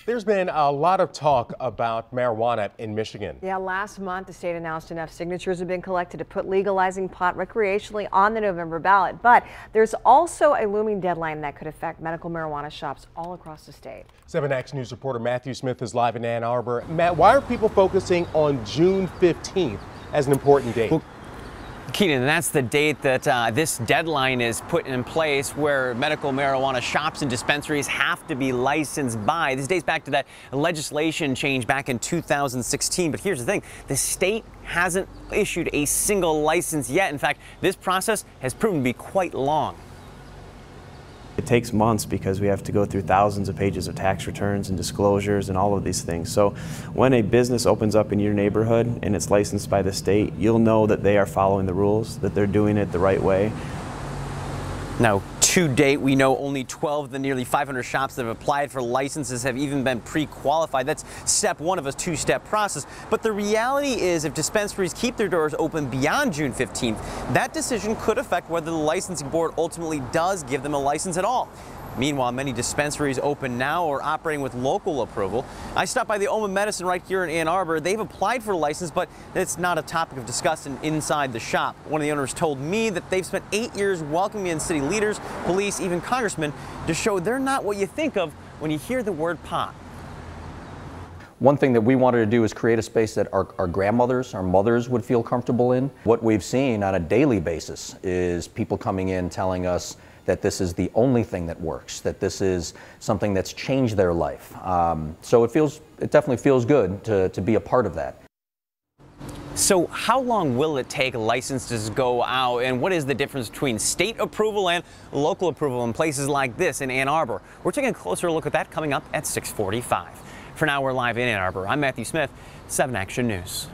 There's been a lot of talk about marijuana in Michigan. Yeah, last month the state announced enough signatures have been collected to put legalizing pot recreationally on the November ballot. But there's also a looming deadline that could affect medical marijuana shops all across the state. 7 Action News reporter Matthew Smith is live in Ann Arbor. Matt, why are people focusing on June 15th as an important date? Well, Keenan, that's the date that this deadline is put in place where medical marijuana shops and dispensaries have to be licensed by. This dates back to that legislation change back in 2016. But here's the thing, the state hasn't issued a single license yet. In fact, this process has proven to be quite long. It takes months because we have to go through thousands of pages of tax returns and disclosures and all of these things. So when a business opens up in your neighborhood and it's licensed by the state, you'll know that they are following the rules, that they're doing it the right way. Now, to date, we know only 12 of the nearly 500 shops that have applied for licenses have even been pre-qualified. That's step one of a two-step process. But the reality is, if dispensaries keep their doors open beyond June 15th, that decision could affect whether the licensing board ultimately does give them a license at all. Meanwhile, many dispensaries open now or operating with local approval. I stopped by the Oma Medicine right here in Ann Arbor. They've applied for a license, but it's not a topic of discussion inside the shop. One of the owners told me that they've spent 8 years welcoming in city leaders, police, even congressmen to show they're not what you think of when you hear the word pot. One thing that we wanted to do is create a space that our grandmothers, our mothers would feel comfortable in. What we've seen on a daily basis is people coming in telling us that this is the only thing that works, that this is something that's changed their life. So it definitely feels good to be a part of that. So how long will it take licenses to go out, and what is the difference between state approval and local approval in places like this in Ann Arbor? We're taking a closer look at that coming up at 6:45. For now, we're live in Ann Arbor. I'm Matthew Smith, 7 Action News.